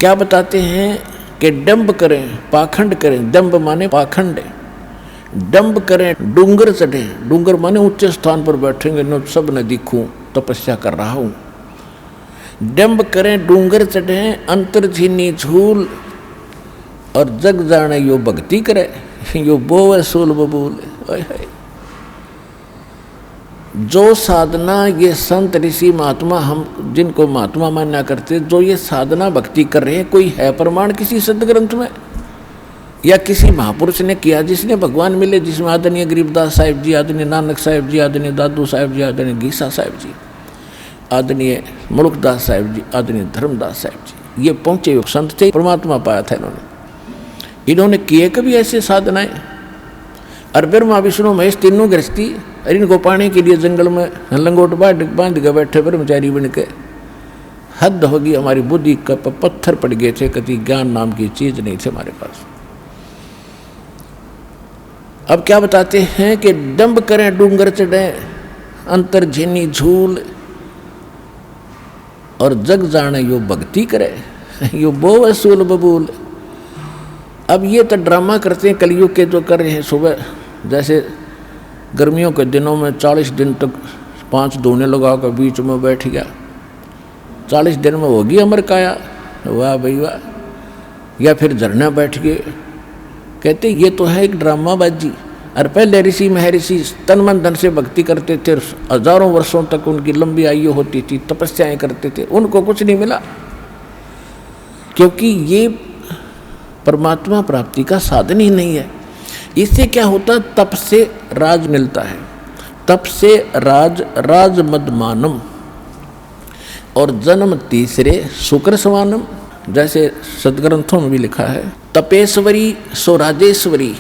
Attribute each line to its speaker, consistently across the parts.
Speaker 1: क्या बताते हैं कि डंब करें, पाखंड करें। डंब माने पाखंड, डंब करें, डूंगर चढ़े। डूंगर माने ऊंचे स्थान पर बैठेंगे, न सब न दिखूं, तपस्या कर रहा हूं। डंब करें, डूंगर चढ़े, अंतर झीनी झूल, और जग जाने यो भक्ति करे, यो बोवे सूल बबूल। जो साधना ये संत ऋषि महात्मा, हम जिनको महात्मा मान्या करते, जो ये साधना भक्ति कर रहे हैं, कोई है प्रमाण किसी सदग्रंथ में या किसी महापुरुष ने किया जिसने भगवान मिले, जिसमें आदरणीय गरीबदास साहिब जी, आदरणीय नानक साहिब जी, आदरणीय दादू साहिब जी, आदरणीय गीसा साहिब जी, आदरणीय मुल्कदास साहिब जी, आदरणीय धर्मदास साहिब जी, ये पहुंचे हुए संत थे, परमात्मा पाया था इन्होंने किए कभी ऐसे साधनाएं। और ब्रह्मा विष्णु महेश तीनों गृहस्थी, और इनको पाने के लिए जंगल में लंगोट बांध के बैठे ब्रह्मचारी बन के। हद होगी, हमारी बुद्धि का पत्थर पड़ गए थे, कभी ज्ञान नाम की चीज नहीं थे हमारे पास। अब क्या बताते हैं कि डंब करें, डूंगर चढ़े, अंतर झीनी झूल, और जग जाने यो भक्ति करे, यो बोवे सूल बबूल। अब ये तो ड्रामा करते हैं कलयुग के जो कर रहे हैं। सुबह जैसे गर्मियों के दिनों में 40 दिन तक 5 धोने लगा कर बीच में बैठ गया, 40 दिन में होगी अमर काया, वाह भाई वाह। या फिर झरना बैठ गए, कहते ये तो है एक ड्रामाबाजी। और पहले ऋषि महर्षि तन मन धन से भक्ति करते थे, हजारों वर्षों तक उनकी लंबी आयु होती थी, तपस्याएं करते थे, उनको कुछ नहीं मिला, क्योंकि ये परमात्मा प्राप्ति का साधन ही नहीं है। इससे क्या होता, तप से राज मिलता है, तप से राज मदमानम, और जन्म तीसरे शुक्र सवानम। जैसे सदग्रंथों में भी लिखा है, तपेश्वरी सो राजेश्वरी,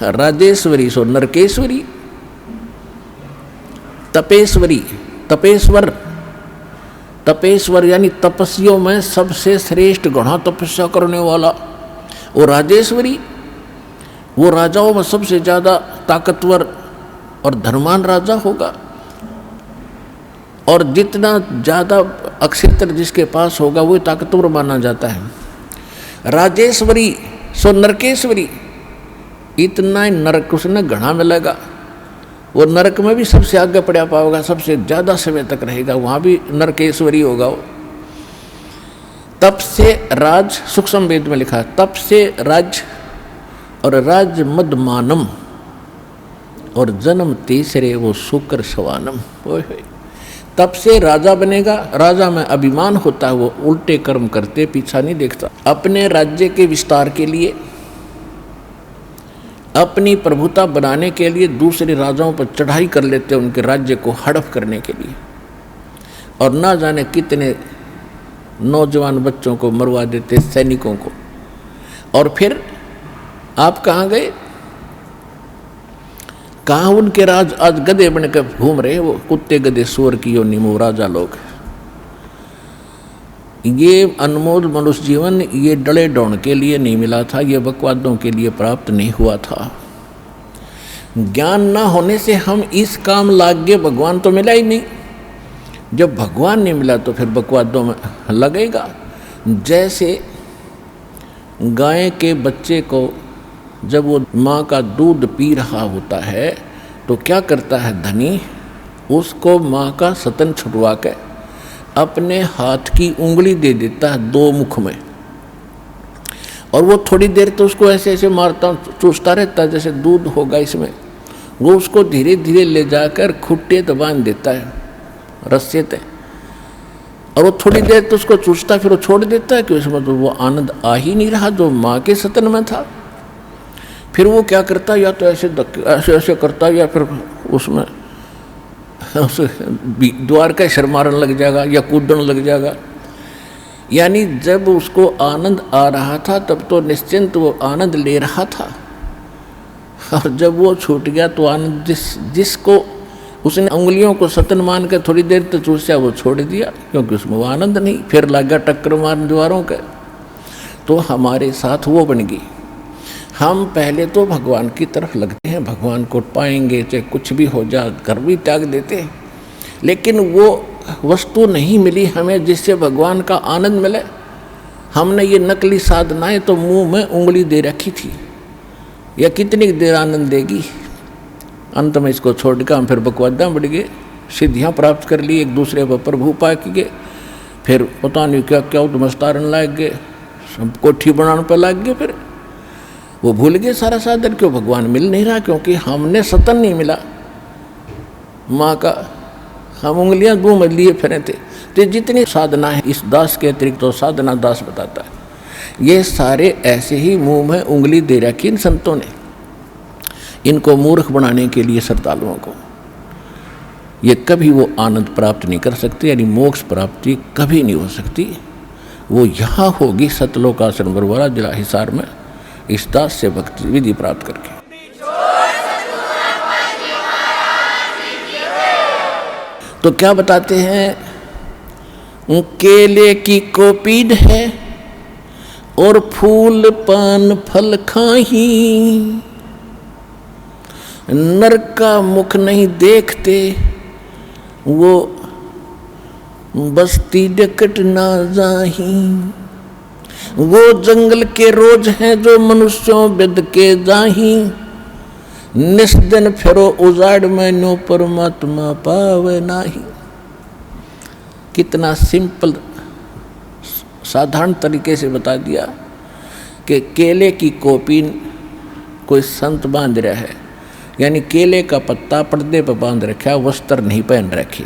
Speaker 1: राजेश्वरी सो नरकेश्वरी। तपेश्वरी, तपेश्वर, तपेश्वर यानी तपस्वियों में सबसे श्रेष्ठ, घना तपस्या करने वाला। और राजेश्वरी, वो राजाओं में सबसे ज़्यादा ताकतवर और धनवान राजा होगा। और जितना ज़्यादा अक्षेत्र जिसके पास होगा वो ताकतवर माना जाता है। राजेश्वरी सो नरकेश्वरी, इतना ही नरक उसने घना मिलेगा। वो नरक में भी सबसे आगे पड़ा पाओगा, सबसे ज़्यादा समय तक रहेगा, वहाँ भी नरकेश्वरी होगा वो। तप से राज, सूक्ष्म वेद में लिखा है, तप से राज और राज मदमानम, और जन्म तीसरे वो शुक्र सवानम। तप से राजा बनेगा, राजा में अभिमान होता है, वो उल्टे कर्म करते पीछा नहीं देखता। अपने राज्य के विस्तार के लिए, अपनी प्रभुता बनाने के लिए दूसरे राजाओं पर चढ़ाई कर लेते, उनके राज्य को हड़प करने के लिए, और ना जाने कितने नौजवान बच्चों को मरवा देते, सैनिकों को। और फिर आप कहाँ गए, कहाँ उनके राज आज गधे बनकर घूम रहे, वो कुत्ते गधे सुअर की योनि में राजा लोग। ये अनमोल मनुष्य जीवन ये डले डौण के लिए नहीं मिला था, ये बकवादों के लिए प्राप्त नहीं हुआ था। ज्ञान ना होने से हम इस काम लाग गए, भगवान तो मिला ही नहीं। जब भगवान नहीं मिला तो फिर बकवादों में लगेगा। जैसे गाय के बच्चे को जब वो माँ का दूध पी रहा होता है तो क्या करता है धनी, उसको माँ का स्तन छुटवा के अपने हाथ की उंगली दे देता है 2 मुख में, और वो थोड़ी देर तो उसको ऐसे ऐसे मारता चूसता रहता है जैसे दूध होगा इसमें। वो उसको धीरे धीरे ले जाकर खुट्टे तो बांध देता है रस्से ते, और वो थोड़ी देर तो उसको चूसता फिर वो छोड़ देता है कि उसमें तो वो आनंद आ ही नहीं रहा जो माँ के स्तन में था। फिर वो क्या करता, या तो ऐसे ऐसे करता, या फिर उसमें द्वार का शर मारने लग जाएगा या कूदने लग जाएगा। यानी जब उसको आनंद आ रहा था तब तो निश्चिंत वो आनंद ले रहा था, और जब वो छूट गया तो आनंद जिसको उसने उंगलियों को सतन मान के थोड़ी देर तक चूसा वो छोड़ दिया, क्योंकि उसमें वो आनंद नहीं। फिर लग गया टक्कर मारने द्वारों के। तो हमारे साथ वो बन गई। हम पहले तो भगवान की तरफ लगते हैं, भगवान को पाएंगे चाहे कुछ भी हो जाए, घर भी त्याग देते हैं, लेकिन वो वस्तु नहीं मिली हमें जिससे भगवान का आनंद मिले। हमने ये नकली साधनाएं तो मुंह में उंगली दे रखी थी, यह कितनी देर आनंद देगी। अंत में इसको छोड़ के हम फिर बकवादा बढ़ गए, सिद्धियाँ प्राप्त कर ली, एक दूसरे पर प्रभु पा के गए, फिर पता नहीं क्या क्या मस्तारन लाग गए, सब कोठी बनाने पर लाग गए। फिर वो भूल गए सारा साधन, क्यों भगवान मिल नहीं रहा, क्योंकि हमने सतन नहीं मिला माँ का, हम उंगलियां मुंह में लिए फिरे थे। तो जितनी साधना है इस दास के अतिरिक्त तो साधना दास बताता है, ये सारे ऐसे ही मुंह में उंगली दे रखी इन संतों ने, इनको मूर्ख बनाने के लिए श्रद्धालुओं को। ये कभी वो आनंद प्राप्त नहीं कर सकते, यानी मोक्ष प्राप्ति कभी नहीं हो सकती। वो यहाँ होगी सतलोक आश्रम बरवाला जिला हिसार में, इस दास से भक्ति विधि प्राप्त करके। तो क्या बताते हैं, केले की कोपीड है और फूल पान फल खाही, नर का मुख नहीं देखते वो बस्ती डकट ना जाही। वो जंगल के रोज हैं जो मनुष्यों बिद के जाही, निस दिन फिरो उजाड़ में नो परमात्मा पावे नाही। कितना सिंपल साधारण तरीके से बता दिया कि केले की कोपीन कोई संत बांध रहा है, यानी केले का पत्ता पर्दे पर बांध रखा, वस्त्र नहीं पहन रखे,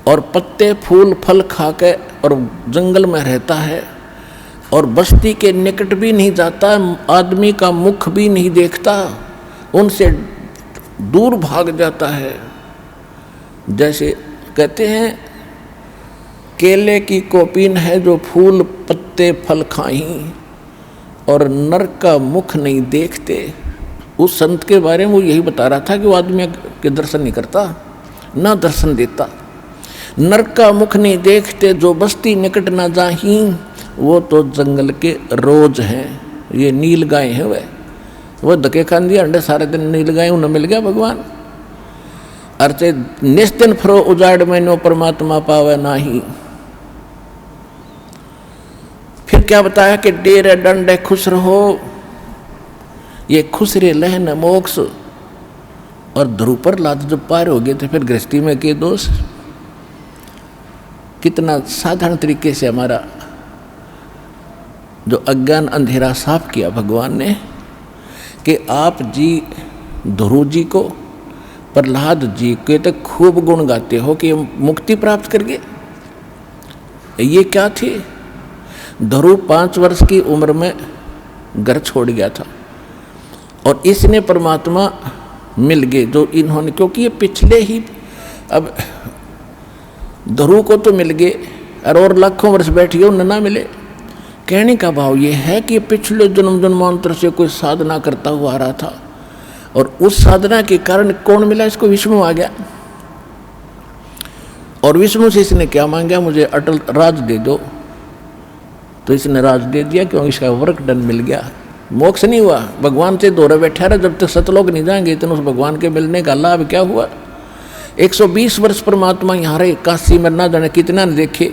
Speaker 1: और पत्ते फूल फल खा के और जंगल में रहता है, और बस्ती के निकट भी नहीं जाता, आदमी का मुख भी नहीं देखता, उनसे दूर भाग जाता है। जैसे कहते हैं केले की कोपीन है जो फूल पत्ते फल खाही और नर का मुख नहीं देखते। उस संत के बारे में वो यही बता रहा था कि वो आदमी के दर्शन नहीं करता, ना दर्शन देता। नर का मुख नहीं देखते जो बस्ती निकट ना जाही, वो तो जंगल के रोज हैं। ये नील गाय है, वह धके खान दिया अंडे सारे दिन नील गाय उन्हें मिल गया भगवान। अर्थे निस्तिन फरो उजाड़ में नो परमात्मा पावे नाही। फिर क्या बताया कि डेरे डंडे खुश रहो, ये खुश रे लहन मोक्ष। और ध्रुव पर लाद जब पार हो गए थे फिर गृहस्थी में के दोष। कितना साधारण तरीके से हमारा जो अज्ञान अंधेरा साफ किया भगवान ने, कि आप जी ध्रुव जी को प्रहलाद जी के तो खूब गुण गाते हो कि मुक्ति प्राप्त कर गए। ये क्या थे, ध्रुव 5 वर्ष की उम्र में घर छोड़ गया था और इसने परमात्मा मिल गए जो इन्होंने, क्योंकि ये पिछले ही, अब ध्रुव को तो मिल गए और लाखों वर्ष बैठिए उन्हें ना मिले। कहने का भाव ये है कि पिछले जन्म जन्मांतर से कोई साधना करता हुआ आ रहा था और उस साधना के कारण कौन मिला इसको, विष्णु आ गया। और विष्णु से इसने क्या मांगा, मुझे अटल राज दे दो, तो इसने राज दे दिया क्योंकि इसका वर्क डन मिल गया। मोक्ष नहीं हुआ, भगवान से दौरा बैठा रहा, जब तक सतलोक नहीं जाएंगे इतने उस भगवान के मिलने का लाभ क्या हुआ। 120 वर्ष परमात्मा यहाँ रहे, काशी में ना जाने कितना ने देखे,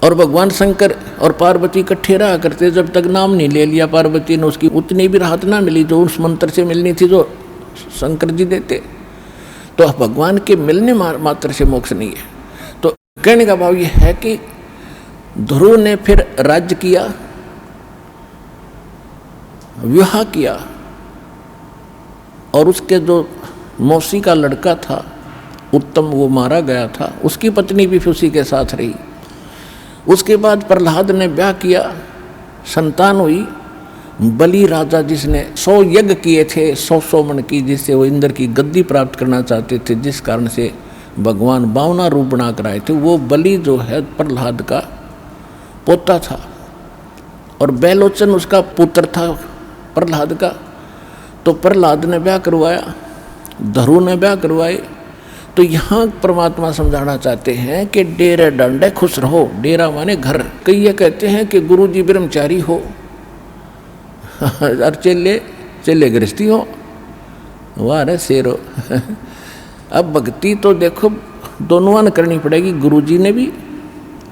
Speaker 1: और भगवान शंकर और पार्वती इकट्ठे रहा करते, जब तक नाम नहीं ले लिया पार्वती ने उसकी उतनी भी राहत ना मिली जो उस मंत्र से मिलनी थी जो शंकर जी देते। तो भगवान के मिलने मात्र से मोक्ष नहीं है। तो कहने का भाव ये है कि ध्रुव ने फिर राज्य किया, विवाह किया, और उसके जो मौसी का लड़का था उत्तम वो मारा गया था, उसकी पत्नी भी फिर उसी के साथ रही। उसके बाद प्रहलाद ने ब्याह किया, संतान हुई। बलि राजा जिसने 100 यज्ञ किए थे 100 मन की, जिससे वो इंद्र की गद्दी प्राप्त करना चाहते थे, जिस कारण से भगवान 52 रूप बना कर आए थे, वो बलि जो है प्रहलाद का पोता था और बैलोचन उसका पुत्र था प्रहलाद का। तो प्रहलाद ने ब्याह करवाया, ध्रुव ने ब्याह करवाए। तो यहाँ परमात्मा समझाना चाहते हैं कि डेरे डंडे खुश रहो। डेरा माने घर। कई ये कहते हैं कि गुरु जी ब्रह्मचारी हो और चेले गृहस्थी हो, वाह रे शेरो। अब भक्ति तो देखो दोनों ने करनी पड़ेगी, गुरु जी ने भी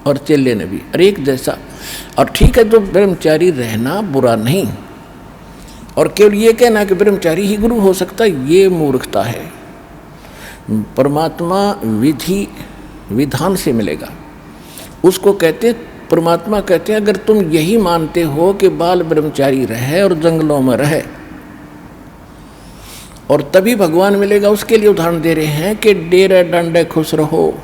Speaker 1: और चेले ने भी, अरे एक जैसा। और ठीक है, तो ब्रह्मचारी रहना बुरा नहीं, और केवल ये कहना कि ब्रह्मचारी ही गुरु हो सकता है, ये मूर्खता है। परमात्मा विधि विधान से मिलेगा, उसको कहते परमात्मा कहते हैं अगर तुम यही मानते हो कि बाल ब्रह्मचारी रहे और जंगलों में रहे और तभी भगवान मिलेगा, उसके लिए उदाहरण दे रहे हैं कि डेरे डंडे खुश रहो,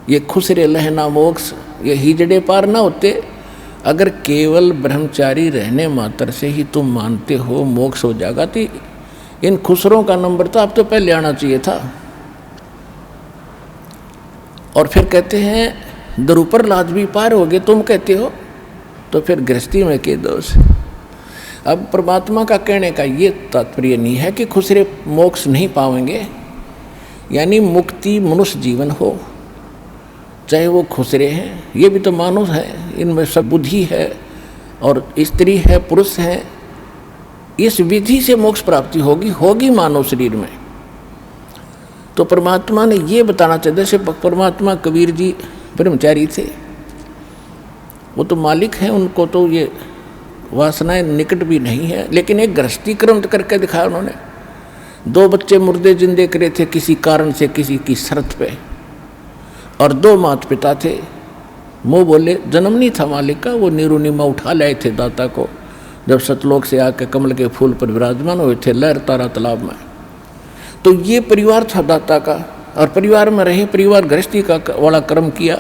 Speaker 1: ये खुसरे लहना मोक्ष, ये हिजड़े पार ना होते। अगर केवल ब्रह्मचारी रहने मात्र से ही तुम मानते हो मोक्ष हो जाएगा, तो इन खुसरों का नंबर तो आप तो पहले आना चाहिए था। और फिर कहते हैं द्रुपर लाज भी पार हो गए, तुम कहते हो, तो फिर गृहस्थी में के दोष। अब परमात्मा का कहने का ये तात्पर्य नहीं है कि खुसरे मोक्ष नहीं पाएंगे, यानी मुक्ति मनुष्य जीवन हो, चाहे वो खुसरे हैं, ये भी तो मानुष है, इनमें सब बुद्धि है और स्त्री है पुरुष है, इस विधि से मोक्ष प्राप्ति होगी मानव शरीर में। तो परमात्मा ने ये बताना चाहिए, जैसे परमात्मा कबीर जी ब्रह्मचारी थे, वो तो मालिक हैं, उनको तो ये वासनाएं निकट भी नहीं है, लेकिन एक गृहस्थी क्रम करके दिखाया उन्होंने। 2 बच्चे मुर्दे जिंदे करे थे किसी कारण से, किसी की शर्त पे, और 2 माता पिता थे। मुँह बोले जन्म नहीं था मालिक का, वो नीरू नीमा उठा लाए थे दाता को, जब सतलोक से आके कमल के फूल पर विराजमान हुए थे लहर तारा तालाब में। तो ये परिवार था दाता का, और परिवार में रहे, परिवार गृहस्थी का वाला कर्म किया,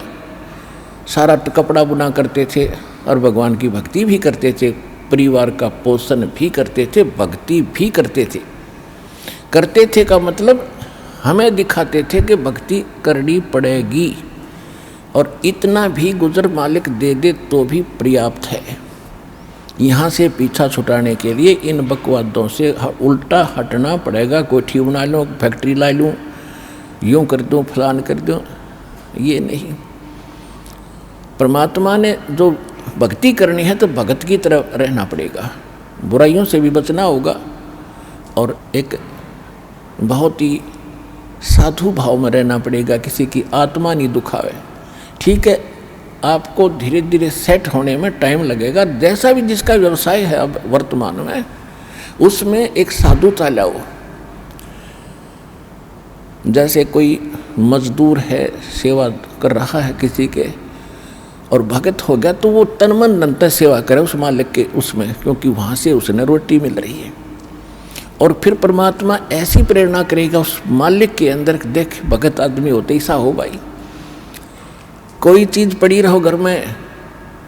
Speaker 1: सारा कपड़ा बुना करते थे और भगवान की भक्ति भी करते थे, परिवार का पोषण भी करते थे, भक्ति भी करते थे का मतलब हमें दिखाते थे कि भक्ति करनी पड़ेगी, और इतना भी गुजर मालिक दे दे तो भी पर्याप्त है। यहाँ से पीछा छुटाने के लिए इन बकवादों से उल्टा हटना पड़ेगा। कोठी बना लूँ, फैक्ट्री ला लूँ, यूँ कर दूँ, फलान कर दूँ, ये नहीं। परमात्मा ने जो भक्ति करनी है तो भगत की तरह रहना पड़ेगा, बुराइयों से भी बचना होगा, और एक बहुत ही साधु भाव में रहना पड़ेगा, किसी की आत्मा नहीं दुखावे। ठीक है, आपको धीरे धीरे सेट होने में टाइम लगेगा, जैसा भी जिसका व्यवसाय है अब वर्तमान में, उसमें एक साधुता लाओ। जैसे कोई मजदूर है, सेवा कर रहा है किसी के, और भगत हो गया, तो वो तन मन धन से सेवा करे उस मालिक के उसमें, क्योंकि वहाँ से उसने रोटी मिल रही है। और फिर परमात्मा ऐसी प्रेरणा करेगा उस मालिक के अंदर, देख भगत आदमी होते ऐसा हो भाई, कोई चीज़ पड़ी रहो घर में,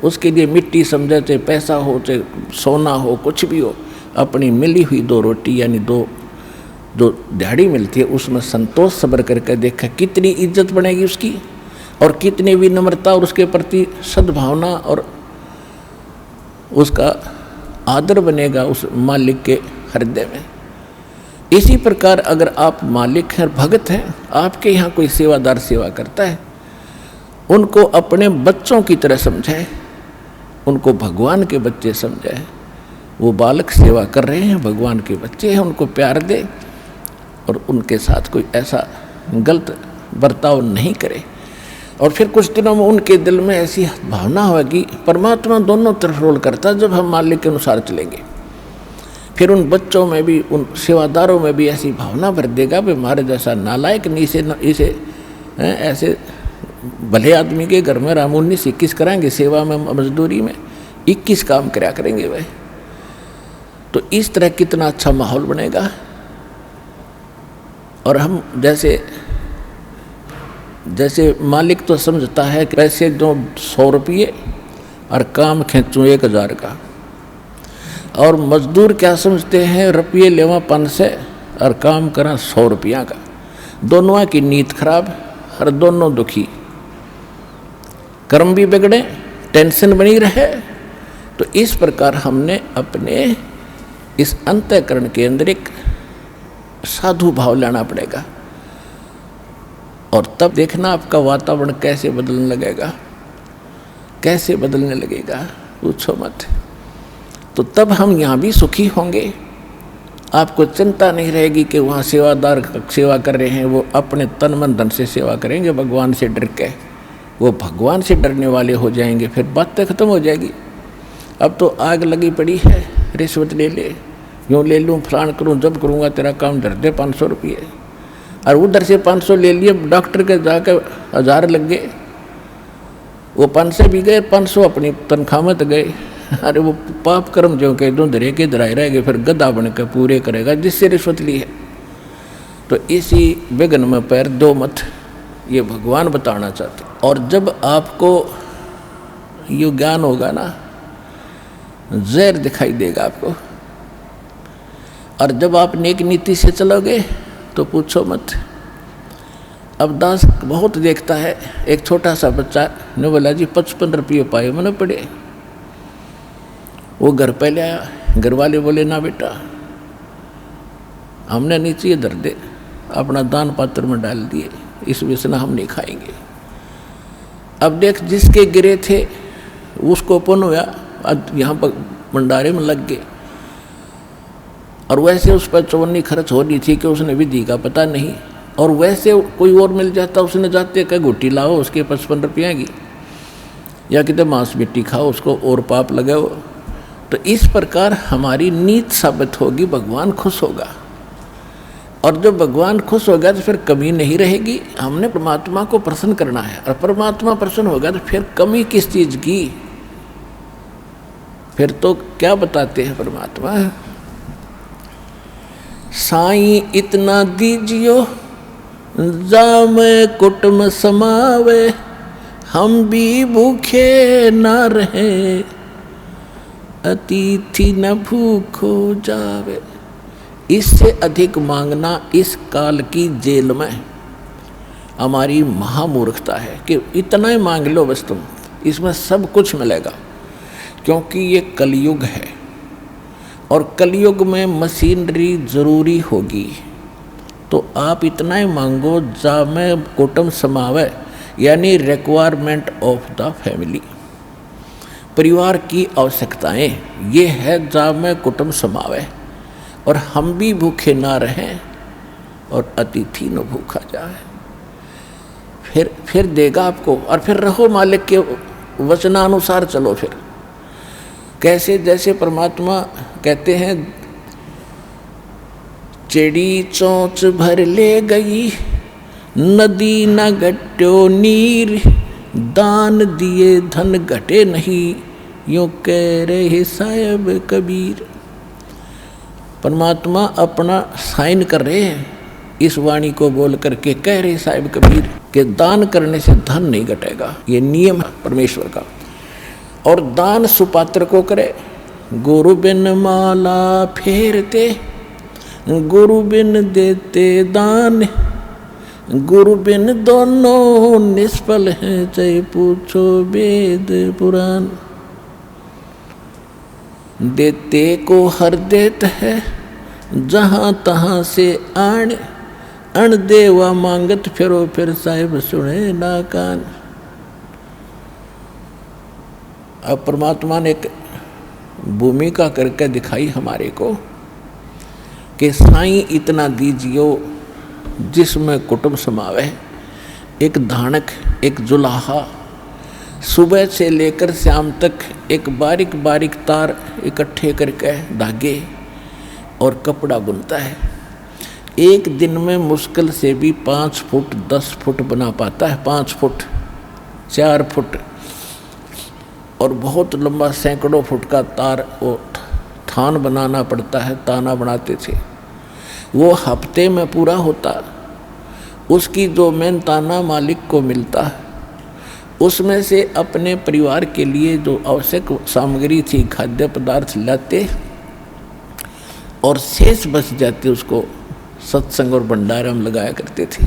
Speaker 1: उसके लिए मिट्टी समझे, चाहे पैसा हो, चाहे सोना हो, कुछ भी हो, अपनी मिली हुई 2 रोटी यानी 2 दिहाड़ी मिलती है, उसमें संतोष सब्र करके देखा कितनी इज्जत बनेगी उसकी, और कितनी विनम्रता और उसके प्रति सद्भावना और उसका आदर बनेगा उस मालिक के हृदय में। इसी प्रकार अगर आप मालिक हैं, भगत हैं, आपके यहाँ कोई सेवादार सेवा करता है, उनको अपने बच्चों की तरह समझाए, उनको भगवान के बच्चे समझाए। वो बालक सेवा कर रहे हैं, भगवान के बच्चे हैं, उनको प्यार दे और उनके साथ कोई ऐसा गलत बर्ताव नहीं करे। और फिर कुछ दिनों में उनके दिल में ऐसी भावना होगी, परमात्मा दोनों तरफ रोल करता है, जब हम मालिक के अनुसार चलेंगे, फिर उन बच्चों में भी, उन सेवादारों में भी ऐसी भावना भर देगा भी हमारे जैसा नालायक नहीं, इसे ऐसे भले आदमी के घर में राम 19-21 कराएंगे, सेवा में मजदूरी में 21 काम कराया करेंगे वह। तो इस तरह कितना अच्छा माहौल बनेगा। और हम जैसे मालिक तो समझता है कि पैसे दो 100 रुपये और काम खींचूँ 1000 का, और मजदूर क्या समझते हैं, रुपये लेवा 500 और काम करा 100 रुपया का। दोनों की नीयत खराब और दोनों दुखी, कर्म भी बिगड़े, टेंशन बनी रहे। तो इस प्रकार हमने अपने इस अंतःकरण के अंदर एक साधु भाव लाना पड़ेगा, और तब देखना आपका वातावरण कैसे बदलने लगेगा, कैसे बदलने लगेगा, पूछो मत। तो तब हम यहाँ भी सुखी होंगे, आपको चिंता नहीं रहेगी कि वहाँ सेवादार सेवा कर रहे हैं, वो अपने तन मन धन से सेवा करेंगे, भगवान से डर के वो भगवान से डरने वाले हो जाएंगे, फिर बातें खत्म हो जाएगी। अब तो आग लगी पड़ी है, रिश्वत ले ले, यूँ ले लूँ, फलान करूँ, जब करूँगा तेरा काम धर दे 500 रुपये, और उधर से 500 ले लिए, डॉक्टर के जाकर 1000 लग गए, वो 500 भी गए, 500 अपनी तनख्वाह में तो गए। अरे वो पाप कर्म जो कह दूँ धरे के धराए रह गए, फिर गद्दा बन के पूरे करेगा जिससे रिश्वत ली है। तो इसी विघ्न में पैर दो मत, ये भगवान बताना चाहते। और जब आपको ये ज्ञान होगा ना, जहर दिखाई देगा आपको, और जब आप नेक नीति से चलोगे तो पूछो मत। अब दास बहुत देखता है, एक छोटा सा बच्चा ने बोला जी 55 रुपये पाए मैंने पड़े, वो घर पे ले आया, घर वाले बोले ना बेटा हमने नीचे धर दे, अपना दान पात्र में डाल दिए, इस वजह हम नहीं खाएंगे। अब देख जिसके गिरे थे उसको पुण्य हुआ, यहाँ पर भंडारे में लग गए, और वैसे उस पर चवन्नी खर्च हो रही थी कि उसने विधि का पता नहीं, और वैसे कोई और मिल जाता उसने जाते कह गुट्टी लाओ उसके 55 रुपये की, या कितने मांस मिट्टी खाओ उसको और पाप लगाओ। तो इस प्रकार हमारी नीत साबित होगी, भगवान खुश होगा, और जब भगवान खुश होगा तो फिर कमी नहीं रहेगी। हमने परमात्मा को प्रसन्न करना है, और परमात्मा प्रसन्न होगा तो फिर कमी किस चीज़ की, फिर तो क्या बताते हैं परमात्मा, साईं इतना दीजियो जामे कुटुम समावे, हम भी भूखे ना रहे, अतिथि न भूखो जावे। इससे अधिक मांगना इस काल की जेल में हमारी महामूर्खता है कि इतना ही मांग लो बस तुम, इसमें सब कुछ मिलेगा, क्योंकि ये कलयुग है, और कलयुग में मशीनरी ज़रूरी होगी। तो आप इतना ही मांगो जामे कुटुम समावे, यानी रिक्वायरमेंट ऑफ द फैमिली, परिवार की आवश्यकताएं, ये है जामे कुटुम समावे, और हम भी भूखे ना रहें और अतिथि न भूखा जाए। फिर देगा आपको, और फिर रहो मालिक के वचनानुसार चलो। फिर कैसे, जैसे परमात्मा कहते हैं, चिड़ी चोंच भर ले गई, नदी न घट्यो नीर, दान दिए धन घटे नहीं, यूं कह रहे साहिब कबीर। परमात्मा अपना साइन कर रहे हैं, इस वाणी को बोल करके कह रहे साहिब कबीर कि दान करने से धन नहीं घटेगा, ये नियम है परमेश्वर का। और दान सुपात्र को करे, गुरु बिन माला फेरते, गुरु बिन देते दान, गुरु बिन दोनों निष्फल हैं, चाहे पूछो वेद पुराण। देते को हर देत है, जहाँ तहाँ से आण, अण देवा मांगत फिरो, फिर साहिब सुने ना कान। अब परमात्मा ने एक भूमिका करके दिखाई हमारे को कि साईं इतना दीजियो जिसमें कुटुंब समावे। एक धानक, एक जुलाहा, सुबह से लेकर शाम तक एक बारीक बारीक तार इकट्ठे करके धागे और कपड़ा बुनता है। एक दिन में मुश्किल से भी 5 फुट 10 फुट बना पाता है, 5 फुट 4 फुट, और बहुत लंबा सैकड़ों फुट का तार वो थान बनाना पड़ता है। ताना बनाते थे, वो हफ्ते में पूरा होता। उसकी जो मेन ताना मालिक को मिलता, उसमें से अपने परिवार के लिए जो आवश्यक सामग्री थी, खाद्य पदार्थ लाते, और शेष बच जाते उसको सत्संग और भंडारा में लगाया करते थे।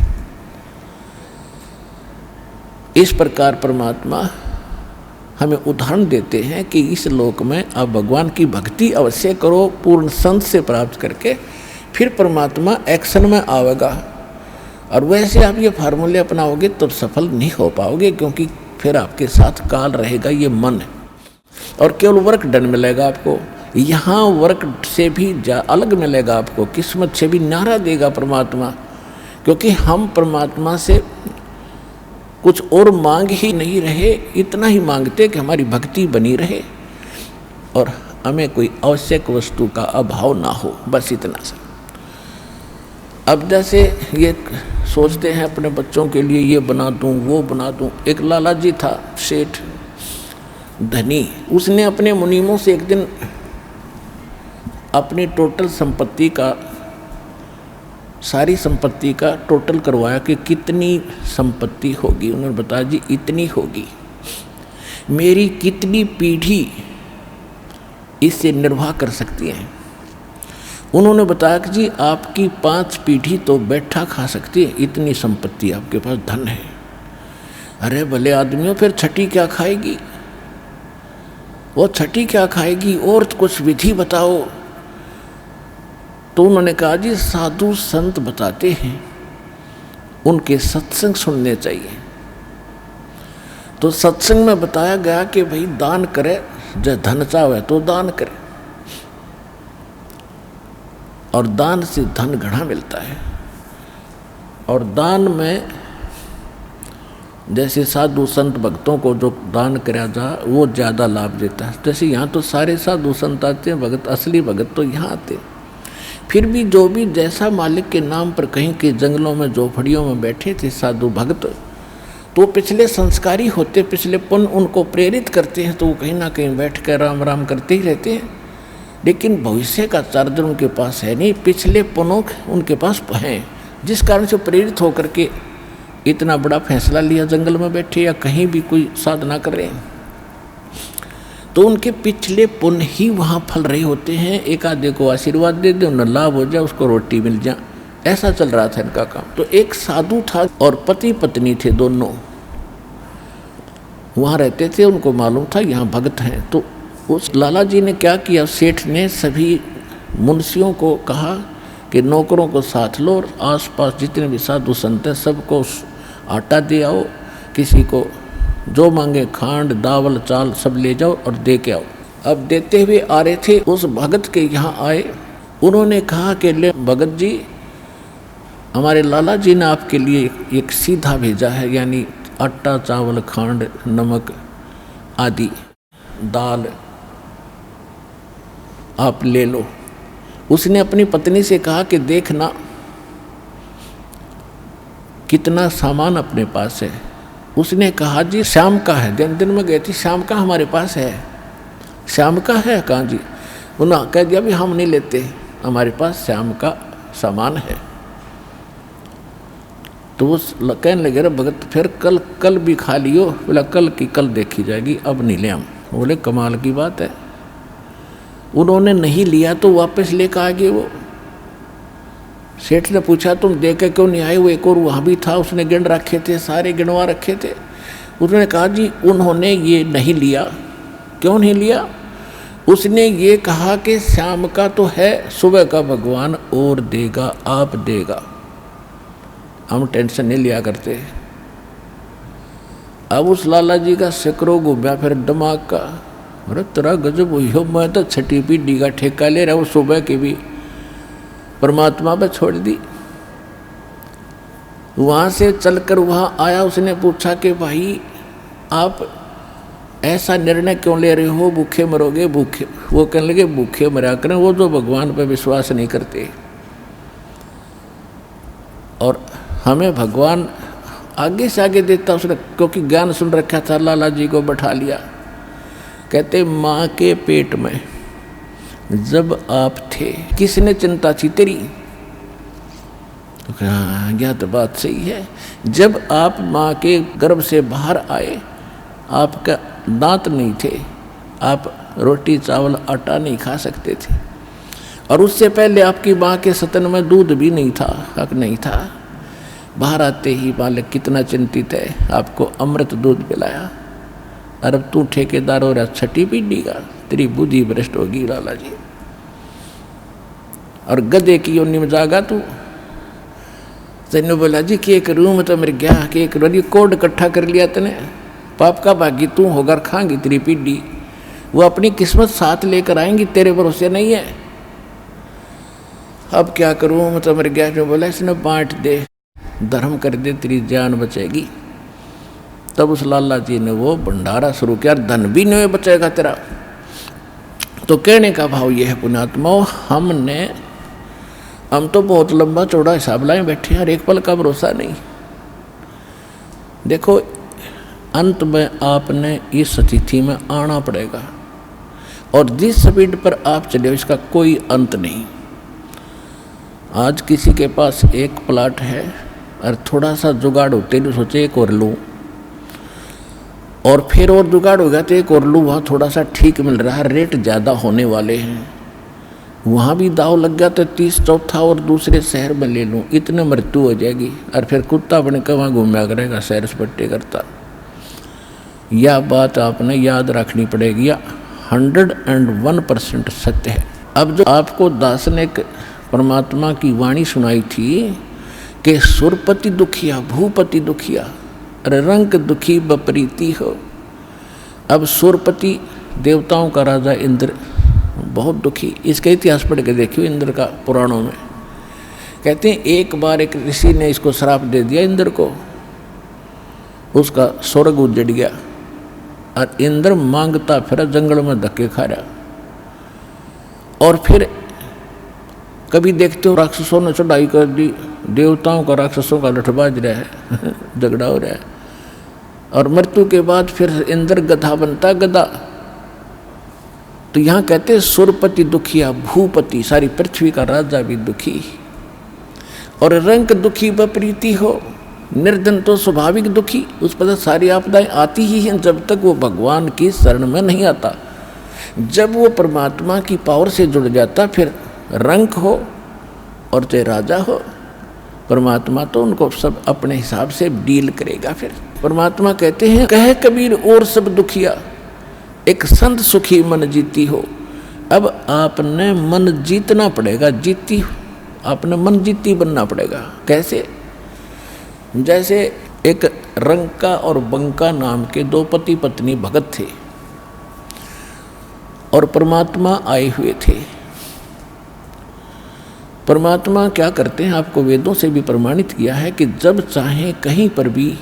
Speaker 1: इस प्रकार परमात्मा हमें उदाहरण देते हैं कि इस लोक में आप भगवान की भक्ति अवश्य करो, पूर्ण संत से प्राप्त करके, फिर परमात्मा एक्शन में आवेगा। और वैसे आप ये फार्मूले अपनाओगे तो सफल नहीं हो पाओगे, क्योंकि फिर आपके साथ काल रहेगा, ये मन है, और केवल वर्क डन मिलेगा आपको। यहाँ वर्क से भी अलग मिलेगा आपको, किस्मत से भी न्यारा देगा परमात्मा, क्योंकि हम परमात्मा से कुछ और मांग ही नहीं रहे, इतना ही मांगते कि हमारी भक्ति बनी रहे और हमें कोई आवश्यक वस्तु का अभाव ना हो, बस इतना सा। अब जैसे ये सोचते हैं अपने बच्चों के लिए ये बना दूं वो बना दूं। एक लाला जी था सेठ धनी, उसने अपने मुनीमों से एक दिन अपनी टोटल संपत्ति का, सारी संपत्ति का टोटल करवाया कि कितनी संपत्ति होगी। उन्होंने बताया जी इतनी होगी, मेरी कितनी पीढ़ी इससे निर्वाह कर सकती है। उन्होंने बताया कि जी आपकी 5 पीढ़ी तो बैठा खा सकती है, इतनी संपत्ति आपके पास, धन है। अरे भले आदमियों, फिर छठी क्या खाएगी? वो छठी क्या खाएगी? और कुछ विधि बताओ। तो उन्होंने कहा जी साधु संत बताते हैं, उनके सत्संग सुनने चाहिए। तो सत्संग में बताया गया कि भाई दान करे, जब धन चाहे तो दान करे, और दान से धन घना मिलता है। और दान में जैसे साधु संत भक्तों को जो दान करा जा वो ज़्यादा लाभ देता है। जैसे यहाँ तो सारे साधु संत आते हैं, भगत, असली भगत तो यहाँ आते हैं। फिर भी जो भी जैसा मालिक के नाम पर कहीं के जंगलों में झोपड़ियों में बैठे थे साधु भक्त, तो पिछले संस्कारी होते, पिछले पुण्य उनको प्रेरित करते हैं, तो वो कहीं ना कहीं बैठ कर राम राम करते ही रहते हैं। लेकिन भविष्य का चार्जर उनके पास है नहीं, पिछले पुण्य उनके पास हैं, जिस कारण से प्रेरित होकर के इतना बड़ा फैसला लिया, जंगल में बैठे या कहीं भी कोई साधना कर रहे हैं। तो उनके पिछले पुण्य ही वहाँ फल रहे होते हैं। एक आधे को आशीर्वाद दे दे, उन्हें लाभ हो जाए, उसको रोटी मिल जाए, ऐसा चल रहा था इनका काम। तो एक साधु था और पति पत्नी थे, दोनों वहाँ रहते थे। उनको मालूम था यहाँ भगत हैं। तो उस लाला जी ने क्या किया, सेठ ने सभी मुंशियों को कहा कि नौकरों को साथ लो और आसपास जितने भी साधु संत हैं सबको आटा दे आओ, किसी को जो मांगे खांड दावल चाल सब ले जाओ और दे के आओ। अब देते हुए आ रहे थे, उस भगत के यहाँ आए। उन्होंने कहा कि ले भगत जी, हमारे लाला जी ने आपके लिए एक सीधा भेजा है, यानी आटा चावल खांड नमक आदि दाल आप ले लो। उसने अपनी पत्नी से कहा कि देखना कितना सामान अपने पास है। उसने कहा जी शाम का है, दिन में गई थी, शाम का हमारे पास है। शाम का है? कहाँ जी? उन्होंने कह दिया भी हम नहीं लेते, हमारे पास शाम का सामान है। तो वो कहने लगे, भगत फिर कल भी खा लियो। बोला कल की कल देखी जाएगी, अब नहीं ले हम। बोले कमाल की बात है। उन्होंने नहीं लिया तो वापस लेकर आ गए। वो सेठ ने पूछा तुम दे के क्यों नहीं आए? वो एक और वहाँ भी था, उसने गिन रखे थे, सारे गिनवा रखे थे। उसने कहा जी उन्होंने ये नहीं लिया। क्यों नहीं लिया? उसने ये कहा कि शाम का तो है, सुबह का भगवान और देगा, आप देगा, हम टेंशन नहीं लिया करते। अब उस लाला जी का सिकरो घूमया फिर दिमाग का, अरे तेरा गजब हुई हो, मैं तो छठी पीढ़ी का ठेका ले रहा हूँ, सुबह के भी परमात्मा पर छोड़ दी। वहाँ से चलकर वहाँ आया, उसने पूछा कि भाई आप ऐसा निर्णय क्यों ले रहे हो, भूखे मरोगे? भूखे? वो कहने लगे भूखे मरा करें वो जो भगवान पर विश्वास नहीं करते, और हमें भगवान आगे से आगे देता। उसने क्योंकि ज्ञान सुन रखा था, लाला जी को बैठा लिया। कहते माँ के पेट में जब आप थे किसने चिंता थी तेरी? तो हाँ यह तो बात सही है। जब आप माँ के गर्भ से बाहर आए, आपका दांत नहीं थे, आप रोटी चावल आटा नहीं खा सकते थे, और उससे पहले आपकी माँ के स्तन में दूध भी नहीं था, हक नहीं था। बाहर आते ही बालक कितना चिंतित है, आपको अमृत दूध पिलाया। और अब तू ठेकेदार हो रहा छठी पीढ़ी का, तेरी बुद्धि भ्रष्ट होगी लाला जी। और गधे की योनि में जागा तू। तेने बोला जी के करूँ, मैं तो मेरे गया के करूँ, कोड इकट्ठा कर लिया तने, पाप का भागी तू होकर खाएंगी तेरी पीढ़ी। वो अपनी किस्मत साथ लेकर आएंगी, तेरे भरोसे नहीं है। अब क्या करूँ, मैं तो मेरे गया। जो बोला इसने बांट दे, धर्म कर दे, तेरी जान बचेगी। तब उस लाला जी ने वो भंडारा शुरू किया, धन भी नहीं बचेगा तेरा। तो कहने का भाव यह है पुण्यात्माओं, हम तो बहुत लंबा चौड़ा हिसाब लाए बैठे हैं, एक पल का भरोसा नहीं। देखो अंत में आपने इस स्थिति में आना पड़ेगा, और जिस स्पीड पर आप चले इसका कोई अंत नहीं। आज किसी के पास एक प्लाट है और थोड़ा सा जुगाड़ होते नहीं सोचे एक और लूँ, और फिर और जुगाड़ हो गया तो एक और लूँ, वहाँ थोड़ा सा ठीक मिल रहा है, रेट ज़्यादा होने वाले हैं, वहाँ भी दाव लग गया तो 30 चौथा और दूसरे शहर में ले लूँ, इतने मृत्यु हो जाएगी, और फिर कुत्ता अपने कहाँ घूमया करेगा, सैर सपट्टे करता। यह बात आपने याद रखनी पड़ेगी, या 101% सत्य है। अब जो आपको दास ने परमात्मा की वाणी सुनाई थी कि सुरपति दुखिया भूपति दुखिया अरे रंग दुखी बपरीति हो। अब सुरपति देवताओं का राजा इंद्र बहुत दुखी, इसका इतिहास पढ़ के देखियो इंद्र का पुराणों में। कहते हैं एक बार एक ऋषि ने इसको श्राप दे दिया इंद्र को, उसका स्वर्ग उजड़ गया और इंद्र मांगता फिरा जंगल में धक्के खा रहा। और फिर कभी देखते हो राक्षसों ने चढ़ाई कर दी, देवताओं का राक्षसों का लठबाज रहा है झगड़ा हो रहा है, और मृत्यु के बाद फिर इंद्र गधा बनता गधा। तो यहाँ कहते हैं सुरपति दुखिया भूपति, सारी पृथ्वी का राजा भी दुखी, और रंग दुखी बप्रीति हो, निर्धन तो स्वाभाविक दुखी, उस पर सारी आपदाएं आती ही हैं जब तक वो भगवान की शरण में नहीं आता। जब वो परमात्मा की पावर से जुड़ जाता फिर रंग हो और चाहे राजा हो, परमात्मा तो उनको सब अपने हिसाब से डील करेगा। फिर परमात्मा कहते हैं कहे कबीर और सब दुखिया, एक संत सुखी मन जीती हो। अब आपने मन जीतना पड़ेगा, आपने मन जीती बनना पड़ेगा। कैसे? जैसे एक रंका और बंका नाम के दो पति पत्नी भगत थे, और परमात्मा आए हुए थे। परमात्मा क्या करते हैं, आपको वेदों से भी प्रमाणित किया है कि जब चाहे कहीं पर भी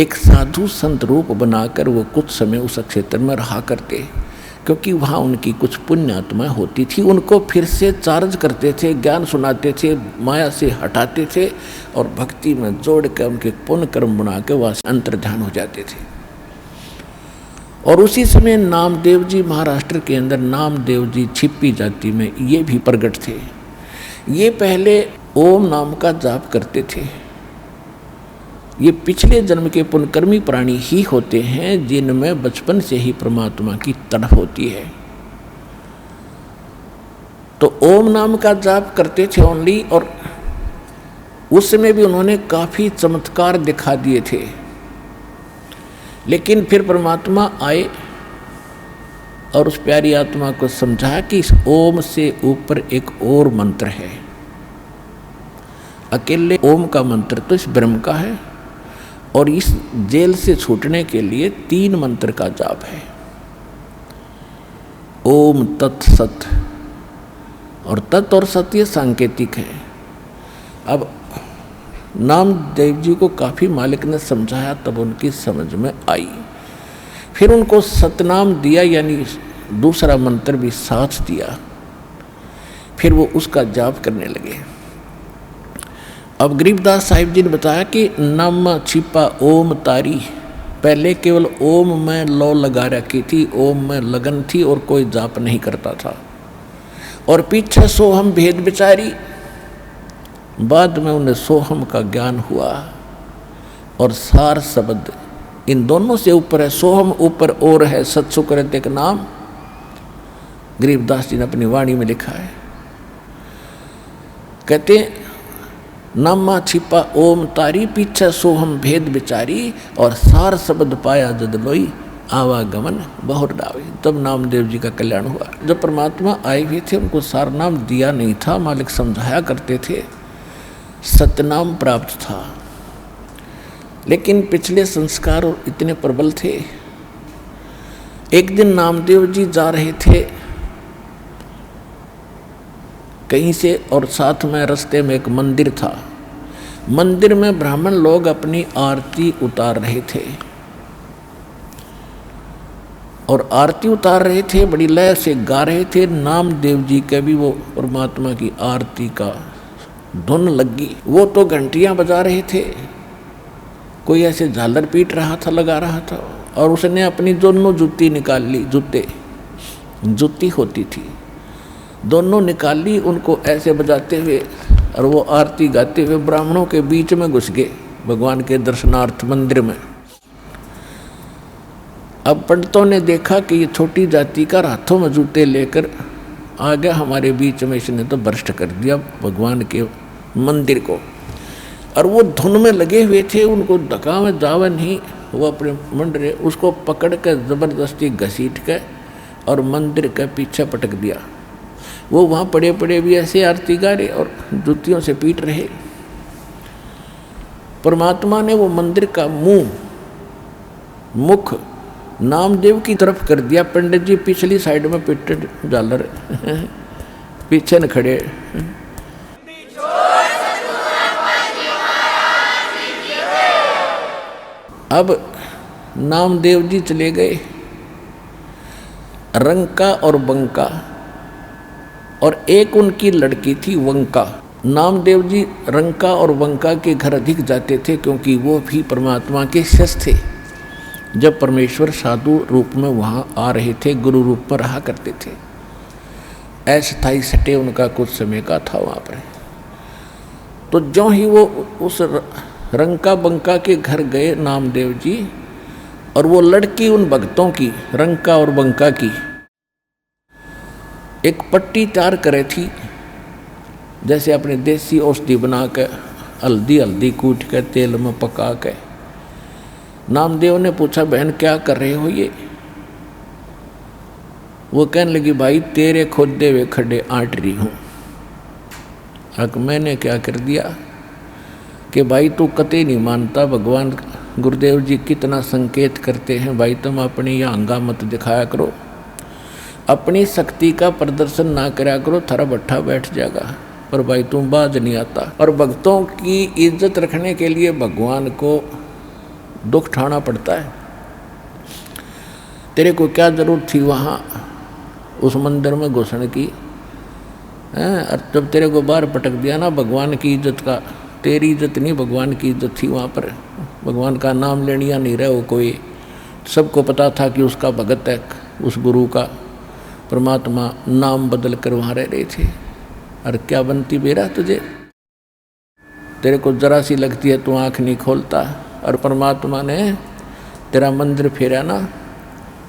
Speaker 1: एक साधु संत रूप बनाकर वो कुछ समय उस क्षेत्र में रहा करते, क्योंकि वहाँ उनकी कुछ पुण्य आत्माएं होती थी, उनको फिर से चार्ज करते थे, ज्ञान सुनाते थे, माया से हटाते थे, और भक्ति में जोड़ कर उनके पुण्य कर्म बना के वहाँ से अंतर्ध्यान हो जाते थे। और उसी समय नामदेव जी महाराष्ट्र के अंदर नामदेव जी छिप्पी जाति में ये भी प्रकट थे। ये पहले ओम नाम का जाप करते थे। ये पिछले जन्म के पुण्यकर्मी प्राणी ही होते हैं जिनमें बचपन से ही परमात्मा की तड़प होती है। तो ओम नाम का जाप करते थे ओनली, और उस समय भी उन्होंने काफी चमत्कार दिखा दिए थे। लेकिन फिर परमात्मा आए और उस प्यारी आत्मा को समझाया कि इस ओम से ऊपर एक और मंत्र है। अकेले ओम का मंत्र तो इस ब्रह्म का है, और इस जेल से छूटने के लिए 3 मंत्र का जाप है। ओम तत् सत, और तत् और सत ये सांकेतिक है। अब नामदेव जी को काफ़ी मालिक ने समझाया, तब उनकी समझ में आई। फिर उनको सतनाम दिया, यानी दूसरा मंत्र भी साथ दिया। फिर वो उसका जाप करने लगे। अब गरीबदास साहिब जी ने बताया कि नम छिपा ओम तारी, पहले केवल ओम में लौ लगा रखी थी, ओम में लगन थी और कोई जाप नहीं करता था। और पीछे सोहम भेद विचारी, बाद में उन्हें सोहम का ज्ञान हुआ। और सार शब्द इन दोनों से ऊपर है, सोहम ऊपर और है, सत्सुकृत एक नाम गरीबदास जी ने अपनी वाणी में लिखा है। कहते नामा छिपा ओम तारी, पीछे सोहम भेद विचारी, और सार शब्द पाया जद लोई, आवागमन बहुत डावी। तब नामदेव जी का कल्याण हुआ। जब परमात्मा आए हुए थे उनको सार नाम दिया नहीं था, मालिक समझाया करते थे, सतनाम प्राप्त था। लेकिन पिछले संस्कार इतने प्रबल थे। एक दिन नामदेव जी जा रहे थे कहीं से, और साथ में रास्ते में एक मंदिर था। मंदिर में ब्राह्मण लोग अपनी आरती उतार रहे थे और आरती उतार रहे थे, बड़ी लय से गा रहे थे। नामदेव जी के भी वो परमात्मा की आरती का धुन लगी। वो तो घंटियां बजा रहे थे, कोई ऐसे झालर पीट रहा था, लगा रहा था, और उसने अपनी दोनों जूती निकाल ली, जूती होती थी, दोनों निकाल ली, उनको ऐसे बजाते हुए, और वो आरती गाते हुए ब्राह्मणों के बीच में घुस गए भगवान के दर्शनार्थ मंदिर में। अब पंडितों ने देखा कि ये छोटी जाति का हाथों में जूते लेकर आ गया हमारे बीच में, इसने तो भ्रष्ट कर दिया भगवान के मंदिर को। और वो धुन में लगे हुए थे, उनको धक्का में जावा नहीं, वो अपने मंडरे उसको पकड़ कर जबरदस्ती घसीट कर और मंदिर के पीछे पटक दिया। वो वहाँ पड़े पड़े भी ऐसे आरती गा रहे और जूतियों से पीट रहे। परमात्मा ने वो मंदिर का मुख नामदेव की तरफ कर दिया। पंडित जी पिछली साइड में पिटे झालर पीछे न खड़े। अब नामदेव जी चले गए रंका और बंका, और एक उनकी लड़की थी वंका। नामदेव जी रंका और वंका के घर अधिक जाते थे, क्योंकि वो भी परमात्मा के शिष्य थे। जब परमेश्वर साधु रूप में वहाँ आ रहे थे, गुरु रूप में रहा करते थे, अस्थायी सटे उनका कुछ समय का था वहाँ पर। तो जो ही वो उस रंका बंका के घर गए नामदेव जी, और वो लड़की उन भक्तों की, रंका और बंका की, एक पट्टी तैयार करे थी, जैसे अपने देसी औषधि बना के हल्दी कूट के तेल में पका के। नामदेव ने पूछा, बहन क्या कर रहे हो ये? वो कहने लगी, भाई तेरे खोदे हुए खड्डे आंट रही हूँ। अब मैंने क्या कर दिया कि भाई तू कतई नहीं मानता, भगवान गुरुदेव जी कितना संकेत करते हैं, भाई तुम अपनी यहाँ अंगा मत दिखाया करो, अपनी शक्ति का प्रदर्शन ना करा करो, थारा भट्ठा बैठ जाएगा, पर भाई तुम बाज नहीं आता। और भक्तों की इज्जत रखने के लिए भगवान को दुख उठाना पड़ता है। तेरे को क्या जरूरत थी वहाँ उस मंदिर में घुसने की? और जब तेरे को बाहर पटक दिया ना, भगवान की इज्जत का, तेरी इज्जत नहीं भगवान की इज्जत थी वहाँ पर। भगवान का नाम लेनिया नहीं रहे वो कोई, सबको पता था कि उसका भगत है, उस गुरु का। परमात्मा नाम बदल कर वहाँ रह रहे थे। और क्या बनती बेरा तुझे? तेरे को जरा सी लगती है तू आँख नहीं खोलता। और परमात्मा ने तेरा मंदिर फेरा ना,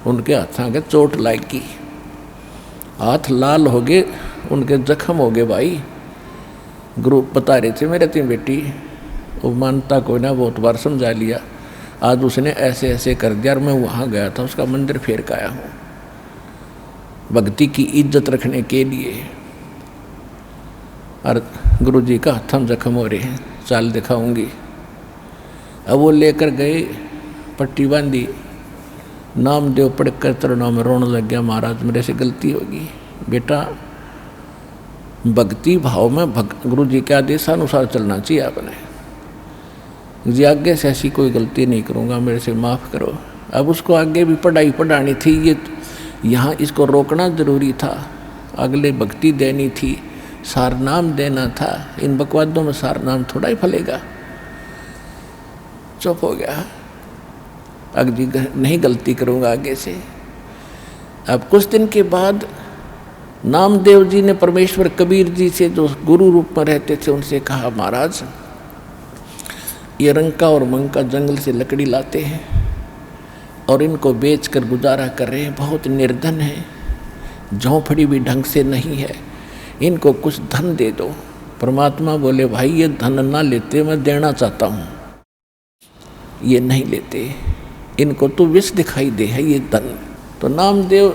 Speaker 1: उनके हाथों के चोट लागी, हाथ लाल हो गए, उनके जख्म हो गए। भाई गुरु बता रहे थे मेरे तीन बेटी, वो मानता कोई ना, बहुत बार समझा लिया, आज उसने ऐसे ऐसे कर दिया। और मैं वहाँ गया था, उसका मंदिर फेर के आया हूँ भक्ति की इज्जत रखने के लिए। और गुरु जी का हथम जख्म हो रहे हैं, चाल दिखाऊंगी। अब वो लेकर गए, पट्टी बांधी, नामदेव पढ़कर चरणों में रोने लग गया, महाराज मेरे से गलती होगी। बेटा भक्ति भाव में गुरु जी के आदेशानुसार चलना चाहिए आपने। जी आगे से ऐसी कोई गलती नहीं करूँगा, मेरे से माफ़ करो। अब उसको आगे भी पढ़ाई पढ़ानी थी, ये यहाँ इसको रोकना जरूरी था, अगले भक्ति देनी थी, सार नाम देना था। इन बकवादों में सार नाम थोड़ा ही फलेगा। चुप हो गया, अगली नहीं गलती करूँगा आगे से। अब कुछ दिन के बाद नामदेव जी ने परमेश्वर कबीर जी से, जो गुरु रूप में रहते थे, उनसे कहा, महाराज ये रंका और मंका जंगल से लकड़ी लाते हैं और इनको बेचकर गुजारा कर रहे हैं, बहुत निर्धन है, झोंपड़ी भी ढंग से नहीं है, इनको कुछ धन दे दो। परमात्मा बोले, भाई ये धन ना लेते, मैं देना चाहता हूँ, ये नहीं लेते, इनको तो विष दिखाई दे है ये धन। तो नामदेव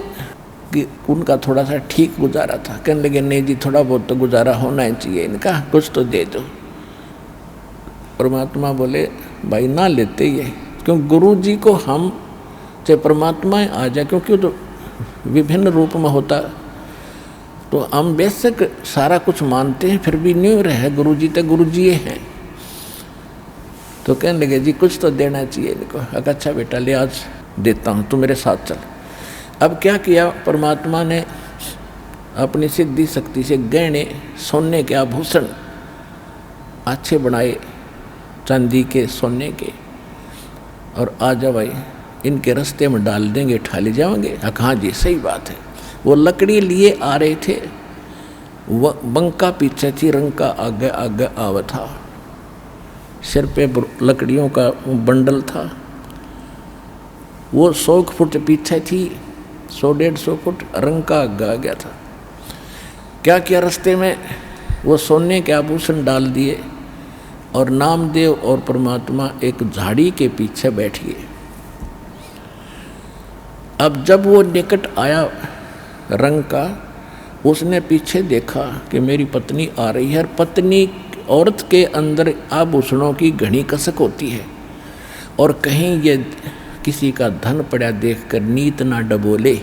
Speaker 1: की उनका थोड़ा सा ठीक गुजारा था, कहने लगे नहीं जी थोड़ा बहुत तो गुजारा होना ही चाहिए इनका, कुछ तो दे दो। परमात्मा बोले, भाई ना लेते ये, क्यों गुरु जी को हम चाहे परमात्मा आ जाए, क्योंकि तो विभिन्न रूप में होता, तो हम बेशक सारा कुछ मानते हैं, फिर भी नहीं रहे गुरु जी तो गुरु जी हैं। तो कहने लगे जी कुछ तो देना चाहिए इनको। अच्छा बेटा ले आज देता हूँ, तू मेरे साथ चल। अब क्या किया परमात्मा ने, अपनी सिद्धि शक्ति से गहने सोने के आभूषण अच्छे बनाए, चांदी के सोने के, और आ जा भाई इनके रास्ते में डाल देंगे, ठा ले जाएंगे। हाँ जी सही बात है। वो लकड़ी लिए आ रहे थे, वह बंका पीछे थी, रंका आगे आगे आवा था, सिर पे लकड़ियों का बंडल था। वो 100 फुट पीछे थी, 100-150 फुट, रंका आगे आ गया था। क्या किया रास्ते में, वो सोने के आभूषण डाल दिए और नामदेव और परमात्मा एक झाड़ी के पीछे बैठ गए। अब जब वो निकट आया रंग का, उसने पीछे देखा कि मेरी पत्नी आ रही है। और पत्नी औरत के अंदर आभूषणों की घनी कसक होती है, और कहीं ये किसी का धन पड़ा देखकर नीत ना डबोले,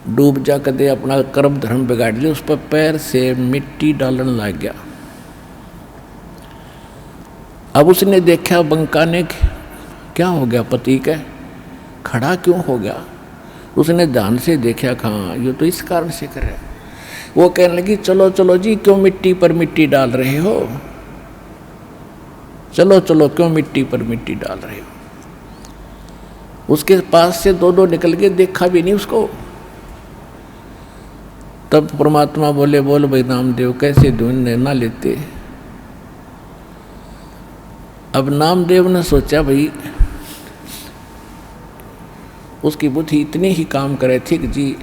Speaker 1: डूब जा कदे अपना कर्म धर्म बिगाड़ ले। उस पर पैर से मिट्टी डालने लग गया। अब उसने देखा बंका ने, क्या हो गया पति का, खड़ा क्यों हो गया। उसने ध्यान से देखा, हाँ ये तो इस कारण से कर रहा है। वो कहने लगी चलो चलो जी, क्यों मिट्टी पर मिट्टी डाल रहे हो, चलो चलो क्यों मिट्टी पर मिट्टी डाल रहे हो। उसके पास से दो निकल के, देखा भी नहीं उसको। तब परमात्मा बोले, बोल भाई नामदेव कैसे ढूंढने ना लेते। अब नामदेव ने सोचा भाई उसकी बुद्धि इतनी ही काम करे थी कि जी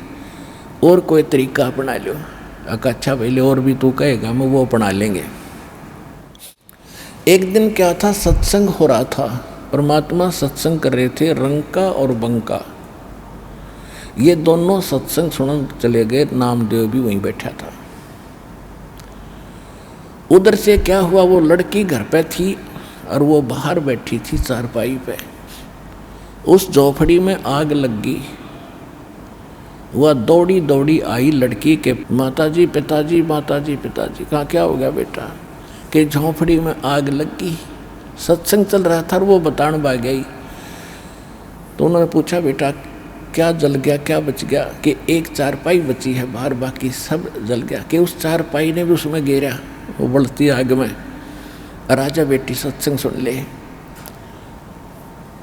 Speaker 1: और कोई तरीका अपना लो। अच्छा भाई और भी तू कहेगा मैं वो अपना लेंगे। एक दिन क्या था, सत्संग हो रहा था, परमात्मा सत्संग कर रहे थे, रंका और बंका ये दोनों सत्संग सुनने चले गए। नामदेव भी वहीं बैठा था। उधर से क्या हुआ, वो लड़की घर पे थी और वो बाहर बैठी थी चारपाई पे। उस झोपड़ी में आग लग गई। वह दौड़ी दौड़ी आई लड़की के, माताजी पिताजी, माताजी पिताजी। कहा क्या हो गया बेटा, कि झोपड़ी में आग लग गई, सत्संग चल रहा था और वो बताने भाग गई। तो उन्होंने पूछा बेटा क्या जल गया, क्या बच गया। कि एक चारपाई बची है बाहर, बाकी सब जल गया। कि उस चारपाई ने भी उसमें गिरा, वो बढ़ती आग में। राजा बेटी सत्संग सुन ले,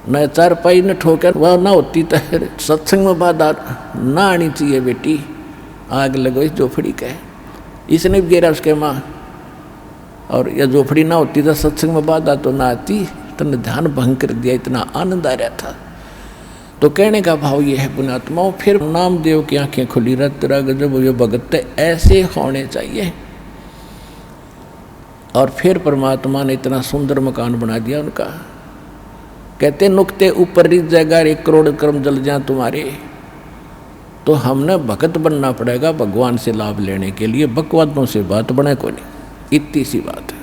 Speaker 1: न चारपाई ने ठोकर वह ना होती तो सत्संग में बात ना आनी चाहिए बेटी। आग लगो इस झोपड़ी का, इसने भी गिरा उसके माँ। और यह झोपड़ी ना होती तो सत्संग में बात तो ना आती। तुमने ध्यान भंग कर दिया, इतना आनंद आ रहा था। तो कहने का भाव ये है पुण्यात्माओं, फिर नामदेव की आंखें खुली, रत रग जब ये भगत ऐसे होने चाहिए। और फिर परमात्मा ने इतना सुंदर मकान बना दिया उनका। कहते नुक्ते ऊपर रिज जाएगा, 1 करोड़ कर्म जल जाए तुम्हारे। तो हमने भगत बनना पड़ेगा भगवान से लाभ लेने के लिए। बकवादों से बात बने को नहीं, इतनी सी बात है।